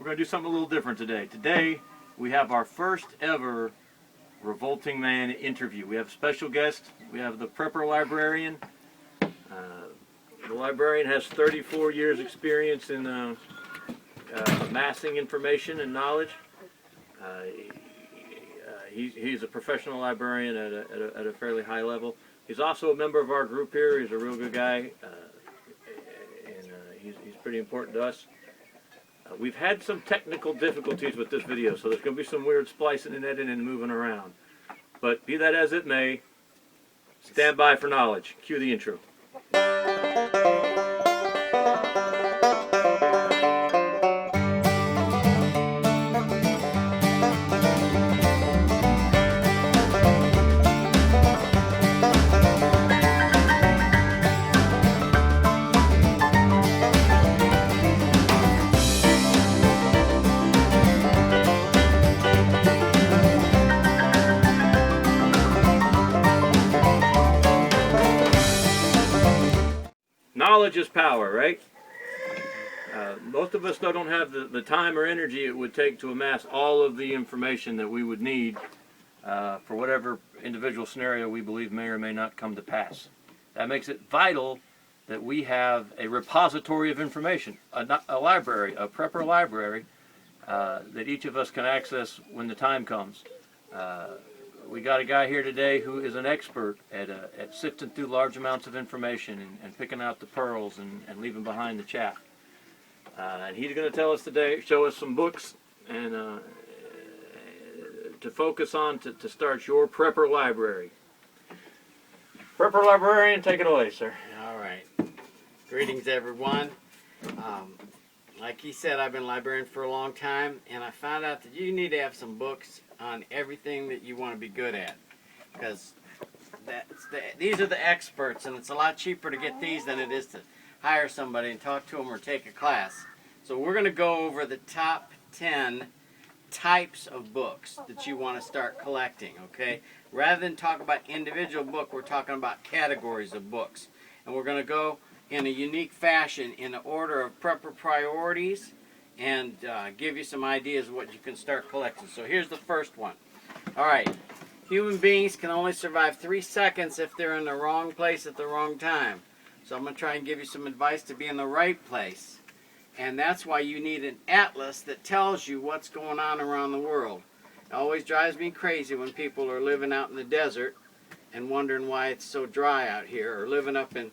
going to do something a little different today. Today, we have our first ever Revolting Man interview. We have a special guest. We have the Prepper Librarian. The librarian has 34 years experience in amassing information and knowledge. He's a professional librarian at a fairly high level. He's also a member of our group here. He's a real good guy, and he's pretty important to us. We've had some technical difficulties with this video, so there's going to be some weird splicing and editing and moving around. But be that as it may, stand by for knowledge. Cue the intro. Knowledge is power, right? Most of us don't have the time or energy it would take to amass all of the information that we would need for whatever individual scenario we believe may or may not come to pass. That makes it vital that we have a repository of information, a library, a Prepper library that each of us can access when the time comes. We got a guy here today who is an expert at sifting through large amounts of information and picking out the pearls and leaving behind the chaff. And he's going to tell us today, show us some books and to focus on to start your Prepper library. Prepper Librarian, take it away, sir. All right. Greetings, everyone. Like he said, I've been a librarian for a long time, and I found out that you need to have some books on everything that you want to be good at, because these are the experts, and it's a lot cheaper to get these than it is to hire somebody and talk to them or take a class. So we're going to go over the top 10 types of books that you want to start collecting, okay? Rather than talk about individual book, we're talking about categories of books. And we're going to go in a unique fashion in the order of Prepper priorities and give you some ideas of what you can start collecting. So here's the first one. All right. Human beings can only survive 3 seconds if they're in the wrong place at the wrong time. So I'm going to try and give you some advice to be in the right place. And that's why you need an atlas that tells you what's going on around the world. It always drives me crazy when people are living out in the desert and wondering why it's so dry out here, or living up in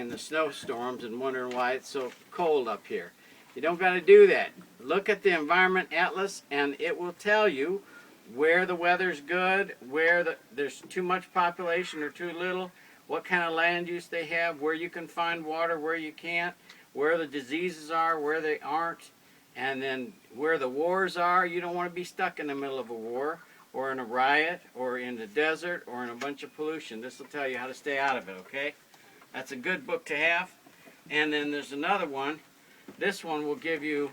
the snowstorms and wondering why it's so cold up here. You don't got to do that. Look at the Environment Atlas and it will tell you where the weather's good, where there's too much population or too little, what kind of land use they have, where you can find water, where you can't, where the diseases are, where they aren't, and then where the wars are. You don't want to be stuck in the middle of a war or in a riot or in the desert or in a bunch of pollution. This will tell you how to stay out of it, okay? That's a good book to have. And then there's another one. This one will give you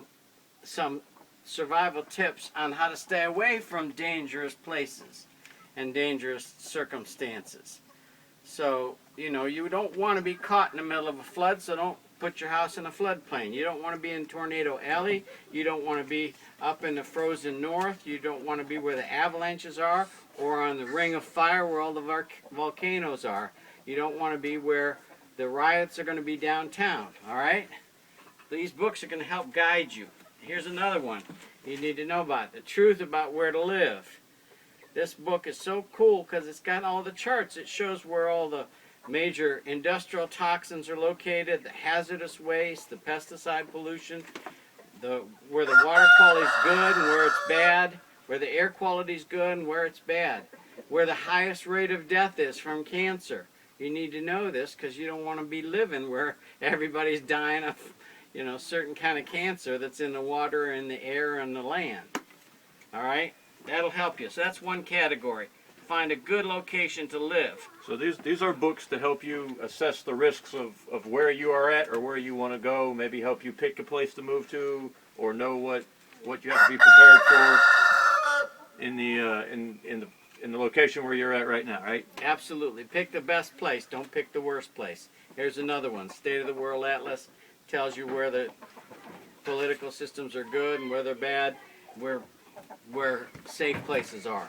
some survival tips on how to stay away from dangerous places and dangerous circumstances. So, you know, you don't want to be caught in the middle of a flood, so don't put your house in a floodplain. You don't want to be in Tornado Alley. You don't want to be up in the frozen north. You don't want to be where the avalanches are or on the ring of fire where all the volcanoes are. You don't want to be where the riots are going to be downtown, all right? These books are going to help guide you. Here's another one you need to know about, The Truth About Where to Live. This book is so cool because it's got all the charts. It shows where all the major industrial toxins are located, the hazardous waste, the pesticide pollution, where the water quality is good and where it's bad, where the air quality is good and where it's bad, where the highest rate of death is from cancer. You need to know this because you don't want to be living where everybody's dying of, you know, certain kind of cancer that's in the water and the air and the land. All right? That'll help you. So that's one category. Find a good location to live. So these are books to help you assess the risks of where you are at or where you want to go, maybe help you pick a place to move to or know what you have to be prepared for in the location where you're at right now, right? Absolutely. Pick the best place. Don't pick the worst place. Here's another one. State of the World Atlas tells you where the political systems are good and where they're bad, where safe places are.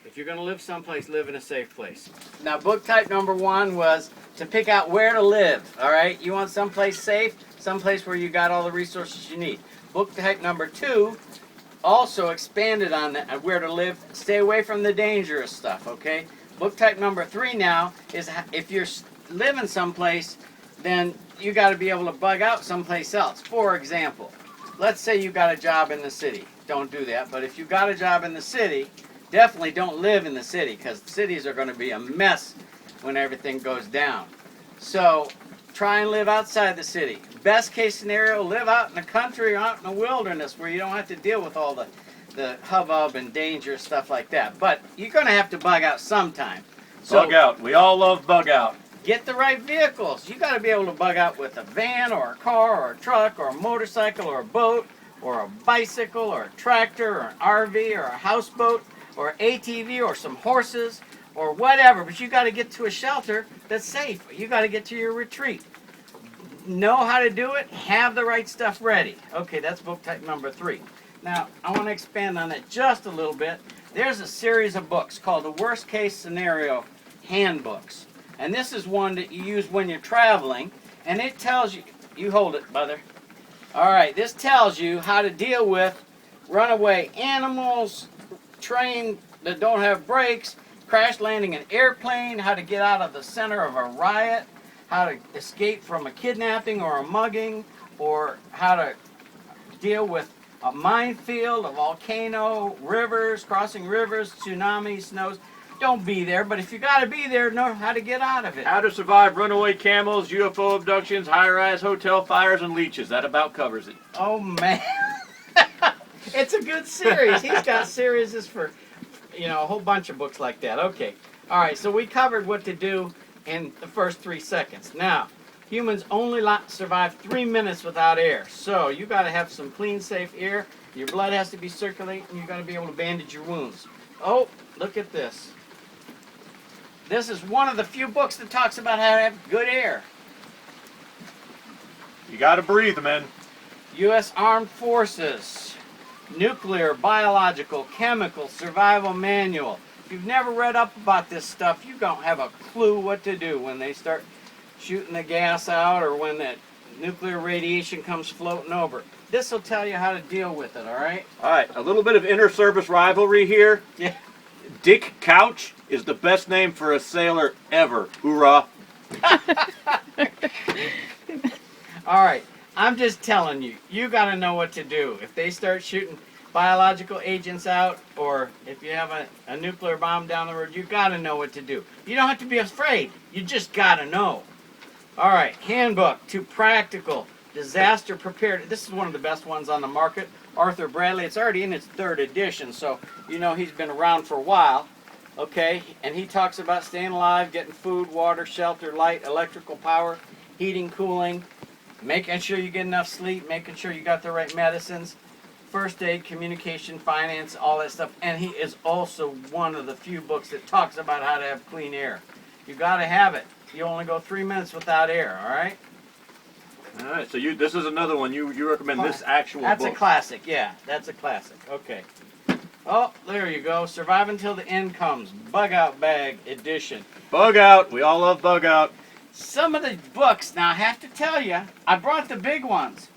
If you're going to live someplace, live in a safe place. Now, book type number 1 was to pick out where to live, all right? You want someplace safe, someplace where you got all the resources you need. Book type number 2 also expanded on that, where to live. Stay away from the dangerous stuff, okay? Book type number 3 now is if you're living someplace, then you got to be able to bug out someplace else. For example, let's say you got a job in the city. Don't do that, but if you got a job in the city, definitely don't live in the city, because cities are going to be a mess when everything goes down. So try and live outside the city. Best case scenario, live out in the country or out in the wilderness where you don't have to deal with all the hubbub and dangerous stuff like that. But you're going to have to bug out sometime. So Bug out. We all love bug out. get the right vehicles. You got to be able to bug out with a van or a car or a truck or a motorcycle or a boat or a bicycle or a tractor or an RV or a houseboat or ATV or some horses or whatever, but you got to get to a shelter that's safe. You got to get to your retreat. Know how to do it, have the right stuff ready. Okay, that's book type number 3. Now, I want to expand on that just a little bit. There's a series of books called the Worst Case Scenario Handbooks. And this is one that you use when you're traveling, and it tells you, you hold it, brother. All right, this tells you how to deal with runaway animals, train that don't have brakes, crash landing an airplane, how to get out of the center of a riot, how to escape from a kidnapping or a mugging, or how to deal with a minefield, a volcano, rivers, crossing rivers, tsunamis, snows. Don't be there, but if you got to be there, know how to get out of it. How to survive runaway camels, UFO abductions, high-rise hotel fires, and leeches. That about covers it. Oh, man. It's a good series. He's got series for, a whole bunch of books like that. Okay. All right, so we covered what to do in the first 3 seconds. Now, humans only survive 3 minutes without air. So you got to have some clean, safe air. Your blood has to be circulating. You got to be able to bandage your wounds. Oh, look at this. This is one of the few books that talks about how to have good air. You got to breathe, man. U.S. Armed Forces, Nuclear, Biological, Chemical, Survival Manual. If you've never read up about this stuff, you don't have a clue what to do when they start shooting the gas out or when that nuclear radiation comes floating over. This will tell you how to deal with it, all right? All right, a little bit of inter-service rivalry here. Yeah. Dick Couch is the best name for a sailor ever. Hoorah. All right, I'm just telling you, you got to know what to do. If they start shooting biological agents out, or if you have a nuclear bomb down the road, you got to know what to do. You don't have to be afraid. You just got to know. All right, Handbook to Practical Disaster Preparedness. This is one of the best ones on the market. Arthur Bradley. It's already in its 3rd edition, so he's been around for a while. Okay, and he talks about staying alive, getting food, water, shelter, light, electrical power, heating, cooling, making sure you get enough sleep, making sure you got the right medicines, first aid, communication, finance, all that stuff. And he is also one of the few books that talks about how to have clean air. You got to have it. You only go 3 minutes without air, all right? All right, so this is another one. You recommend this actual book. That's a classic, yeah. That's a classic. Okay. Oh, there you go. Survive Until the End Comes. Bug Out Bag Edition. Bug Out. We all love Bug Out. Some of the books, now I have to tell you, I brought the big ones.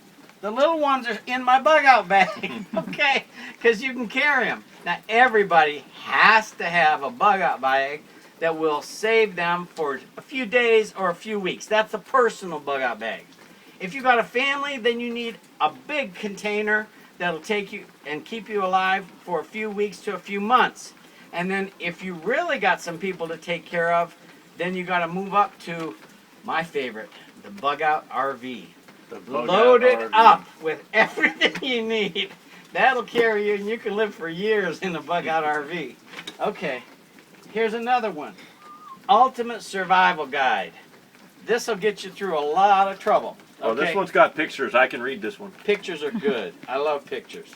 The little ones are in my bug out bag, okay? Because you can carry them. Now, everybody has to have a bug out bag that will save them for a few days or a few weeks. That's a personal bug out bag. If you got a family, then you need a big container that'll take you and keep you alive for a few weeks to a few months. And then if you really got some people to take care of, then you got to move up to my favorite, the bug out RV. Load it up with everything you need. That'll carry you and you can live for years in the bug out RV. Okay, here's another one. Ultimate Survival Guide. This will get you through a lot of trouble. Oh, okay? this one's got pictures. I can read this one. Pictures are good. I love pictures.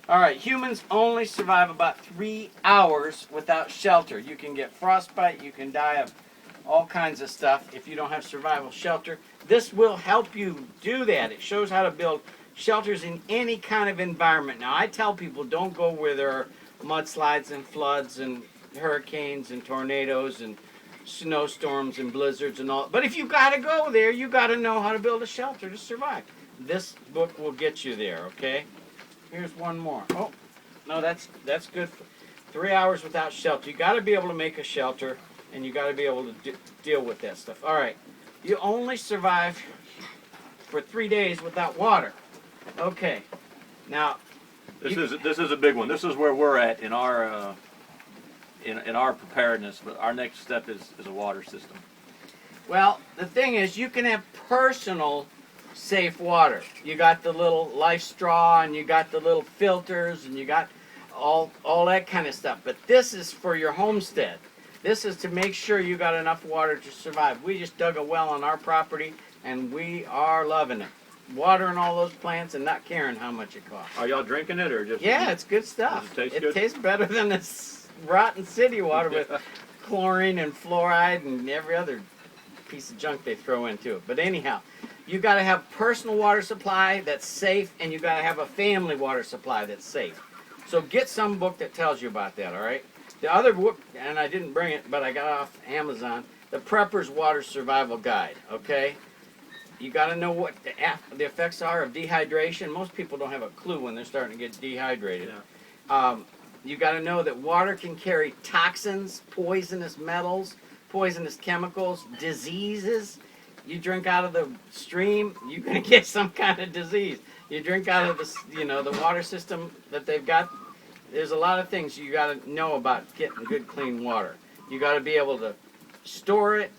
All right, humans only survive about 3 hours without shelter. You can get frostbite. You can die of all kinds of stuff if you don't have survival shelter. This will help you do that. It shows how to build shelters in any kind of environment. Now, I tell people don't go where there are mudslides and floods and hurricanes and tornadoes and snowstorms and blizzards and all. But if you got to go there, you got to know how to build a shelter to survive. This book will get you there, okay? Here's one more. Oh, no, that's good. 3 hours without shelter. You got to be able to make a shelter, and you got to be able to deal with that stuff. All right. You only survive for 3 days without water. Okay. Now, this is a big one. This is where we're at in our in our preparedness. But our next step is a water system. well, the thing is, you can have personal safe water. You got the little life straw, and you got the little filters, and you got all that kind of stuff. But this is for your homestead. This is to make sure you got enough water to survive. We just dug a well on our property, and we are loving it. Watering all those plants and not caring how much it costs. Are y'all drinking it or just? Yeah, it's good stuff. Does it taste good? Tastes better than this rotten city water with chlorine and fluoride and every other piece of junk they throw into it. But anyhow, you got to have personal water supply that's safe, and you got to have a family water supply that's safe. So get some book that tells you about that, all right? The other book, and I didn't bring it, but I got it off Amazon, the Prepper's Water Survival Guide, okay? You got to know what the effects are of dehydration. Most people don't have a clue when they're starting to get dehydrated. Yeah. You got to know that water can carry toxins, poisonous metals, poisonous chemicals, diseases. You drink out of the stream, you're going to get some kind of disease. You drink out of the water system that they've got. There's a lot of things you got to know about getting good, clean water. You got to be able to store it.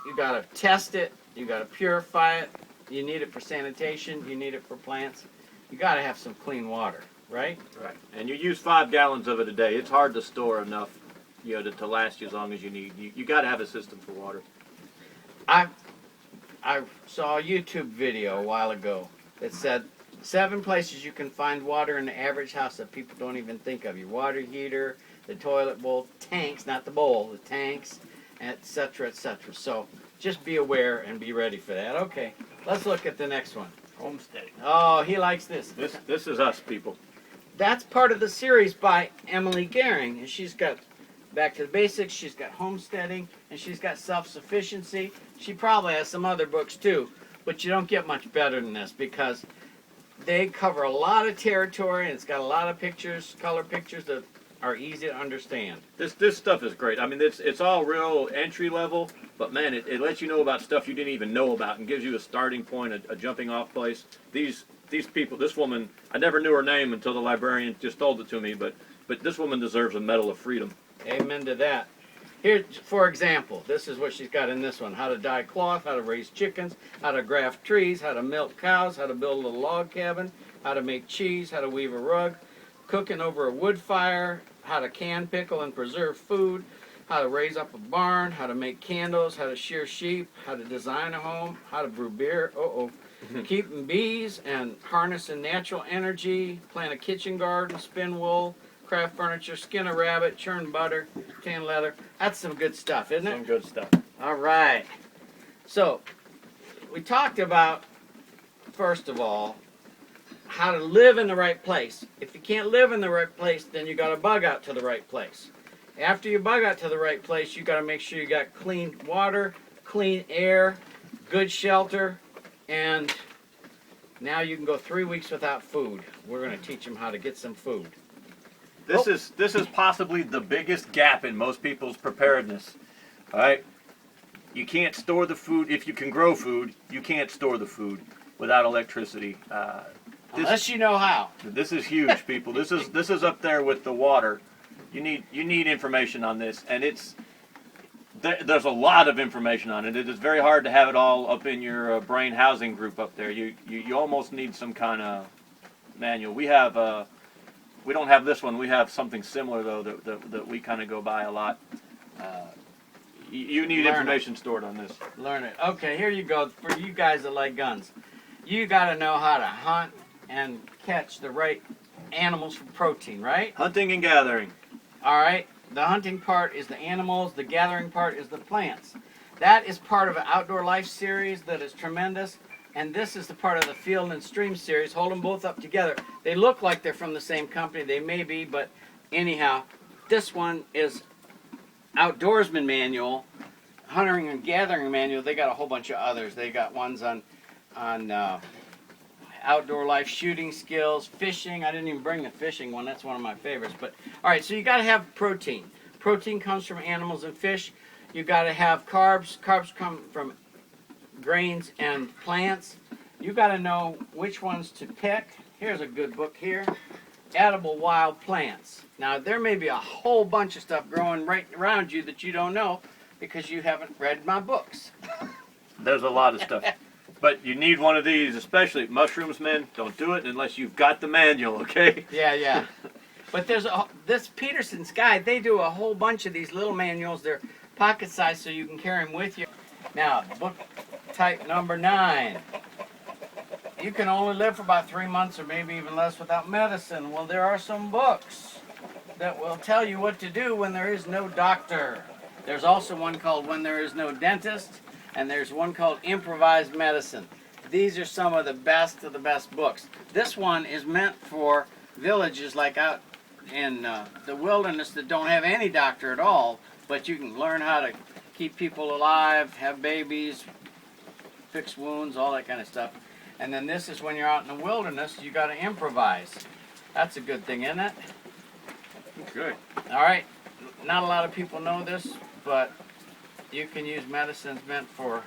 You got to test it. You got to purify it. You need it for sanitation. You need it for plants. You got to have some clean water, right? Right. And you use 5 gallons of it a day. It's hard to store enough, to last you as long as you need. You got to have a system for water. I saw a YouTube video a while ago that said 7 places you can find water in the average house that people don't even think of. Your water heater, the toilet bowl, tanks, not the bowl, the tanks, etc., etc. So just be aware and be ready for that. Okay, let's look at the next one. Homesteading. Oh, he likes this. This is us, people. That's part of the series by Emily Gehring, and she's got Back to the Basics, she's got Homesteading, and she's got Self-Sufficiency. She probably has some other books too, but you don't get much better than this because they cover a lot of territory, and it's got a lot of pictures, color pictures that are easy to understand. This stuff is great. I mean, it's all real entry level, but man, it lets you know about stuff you didn't even know about and gives you a starting point, a jumping off place. These people, this woman, I never knew her name until the librarian just told it to me, but this woman deserves a Medal of Freedom. Amen to that. Here, for example, this is what she's got in this one. How to dye cloth, how to raise chickens, how to graft trees, how to milk cows, how to build a little log cabin, how to make cheese, how to weave a rug, cooking over a wood fire, how to can, pickle, and preserve food, how to raise up a barn, how to make candles, how to shear sheep, how to design a home, how to brew beer, keeping bees and harnessing natural energy, plant a kitchen garden, spin wool, craft furniture, skin a rabbit, churn butter, tan leather. That's some good stuff, isn't it? Some good stuff. All right. So, we talked about, first of all, how to live in the right place. If you can't live in the right place, then you got to bug out to the right place. After you bug out to the right place, you got to make sure you got clean water, clean air, good shelter, and now you can go 3 weeks without food. We're going to teach them how to get some food. This is possibly the biggest gap in most people's preparedness. All right, you can't store the food. If you can grow food, you can't store the food without electricity. Unless you know how. This is huge, people. This is up there with the water. You need information on this, and there's a lot of information on it. It is very hard to have it all up in your brain housing group up there. You almost need some kind of manual. We don't have this one. We have something similar though that we kind of go by a lot. You need information stored on this. Learn it. Okay, here you go. For you guys that like guns, you got to know how to hunt and catch the right animals for protein, right? Hunting and gathering. All right. The hunting part is the animals. The gathering part is the plants. That is part of an outdoor life series that is tremendous. and this is the part of the Field and Stream series. Hold them both up together. They look like they're from the same company. They may be, but anyhow, this one is Outdoorsman Manual, Hunting and Gathering Manual. They got a whole bunch of others. They got ones on outdoor life, shooting skills, fishing. I didn't even bring the fishing one. That's one of my favorites. But all right, so you got to have protein. Protein comes from animals and fish. You got to have carbs. Carbs come from grains and plants. You got to know which ones to pick. Here's a good book here. Edible Wild Plants. Now, there may be a whole bunch of stuff growing right around you that you don't know because you haven't read my books. There's a lot of stuff. But you need one of these, especially mushrooms, men. Don't do it unless you've got the manual, okay? Yeah. But there's this Peterson's Guide. They do a whole bunch of these little manuals. They're pocket sized so you can carry them with you. Now, book type number 9. You can only live for about 3 months or maybe even less without medicine. Well, there are some books that will tell you what to do when there is no doctor. There's also one called When There Is No Dentist, and there's one called Improvised Medicine. These are some of the best books. This one is meant for villages like out in the wilderness that don't have any doctor at all, but you can learn how to keep people alive, have babies, fix wounds, all that kind of stuff. And then this is when you're out in the wilderness, you got to improvise. That's a good thing, isn't it? Good. All right. Not a lot of people know this, but you can use medicines meant for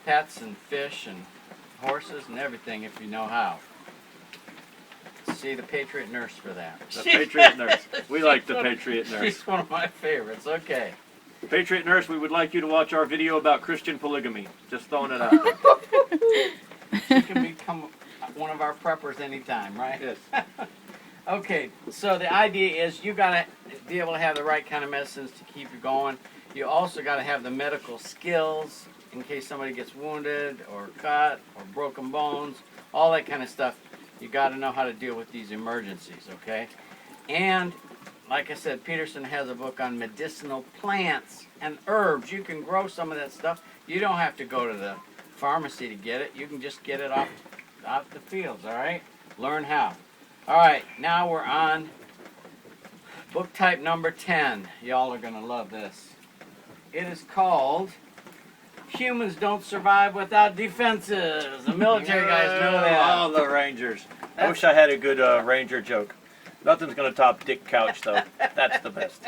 pets and fish and horses and everything if you know how. See the Patriot Nurse for that. The Patriot Nurse. We like the Patriot Nurse. She's one of my favorites. Okay. Patriot Nurse, we would like you to watch our video about Christian polygamy. Just throwing it out there. She can become one of our preppers anytime, right? Yes. Okay, so the idea is you got to be able to have the right kind of medicines to keep you going. You also got to have the medical skills in case somebody gets wounded or cut or broken bones, all that kind of stuff. You got to know how to deal with these emergencies, okay? And like I said, Peterson has a book on medicinal plants and herbs. You can grow some of that stuff. You don't have to go to the pharmacy to get it. You can just get it off the fields, all right? Learn how. All right, now we're on book type number 10. Y'all are going to love this. It is called Humans Don't Survive Without Defenses. The military guys know that. All the Rangers. I wish I had a good Ranger joke. Nothing's going to top Dick Couch, though. That's the best.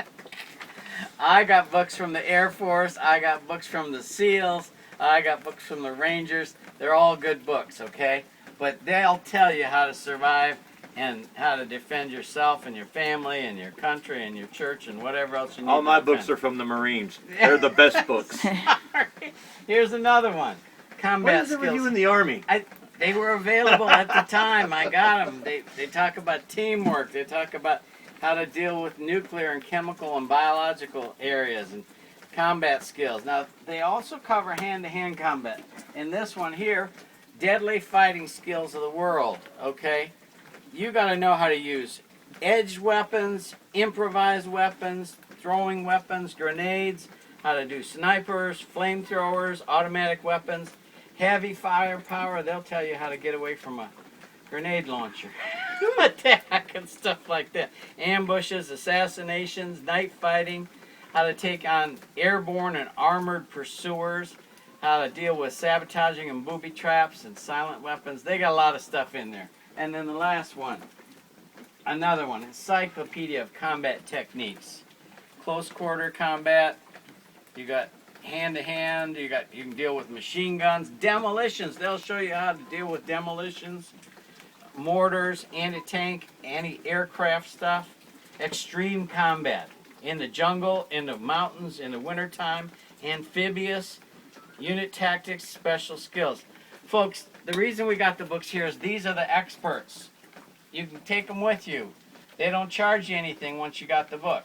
I got books from the Air Force. I got books from the SEALs. I got books from the Rangers. They're all good books, okay? But they'll tell you how to survive and how to defend yourself and your family and your country and your church and whatever else you need. All my books are from the Marines. They're the best books. Here's another one. Combat What is it skills. with you in the Army? They were available at the time. I got them. They talk about teamwork. They talk about how to deal with nuclear and chemical and biological areas and combat skills. Now, they also cover hand-to-hand combat. In this one here, deadly fighting skills of the world, okay? You got to know how to use edged weapons, improvised weapons, throwing weapons, grenades, how to do snipers, flamethrowers, automatic weapons, heavy firepower. They'll tell you how to get away from a grenade launcher, attack and stuff like that. Ambushes, assassinations, night fighting, how to take on airborne and armored pursuers, how to deal with sabotaging and booby traps and silent weapons. They got a lot of stuff in there. And then the last one, another one, Encyclopedia of Combat Techniques. Close quarter combat, you got hand-to-hand, you can deal with machine guns, demolitions. They'll show you how to deal with demolitions, mortars, anti-tank, anti-aircraft stuff, extreme combat. In the jungle, in the mountains, in the wintertime, amphibious, unit tactics, special skills. Folks, the reason we got the books here is these are the experts. You can take them with you. They don't charge you anything once you got the book.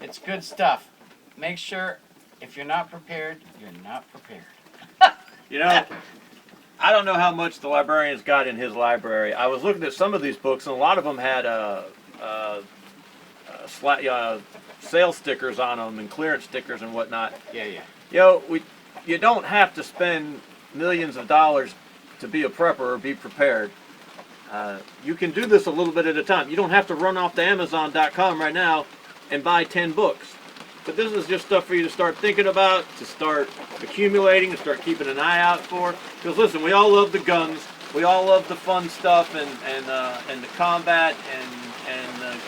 It's good stuff. Make sure if you're not prepared, you're not prepared. You know, I don't know how much the librarian's got in his library. I was looking at some of these books, and a lot of them had sale stickers on them and clearance stickers and whatnot. Yeah. You know, you don't have to spend millions of dollars to be a prepper or be prepared. You can do this a little bit at a time. You don't have to run off to Amazon.com right now and buy 10 books. But this is just stuff for you to start thinking about, to start accumulating, to start keeping an eye out for. Because listen, we all love the guns, we all love the fun stuff and the combat and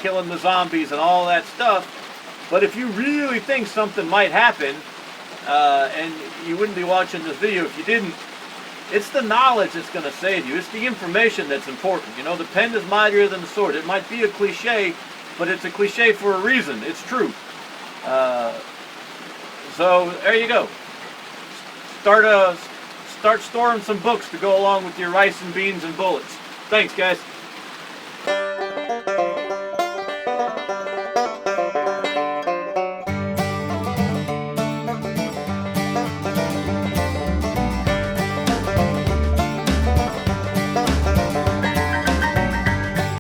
killing the zombies and all that stuff. But if you really think something might happen, and you wouldn't be watching this video if you didn't, it's the knowledge that's going to save you. It's the information that's important. You know, the pen is mightier than the sword. It might be a cliche, but it's a cliche for a reason. It's true. So there you go. Start storing some books to go along with your rice and beans and bullets. Thanks, guys.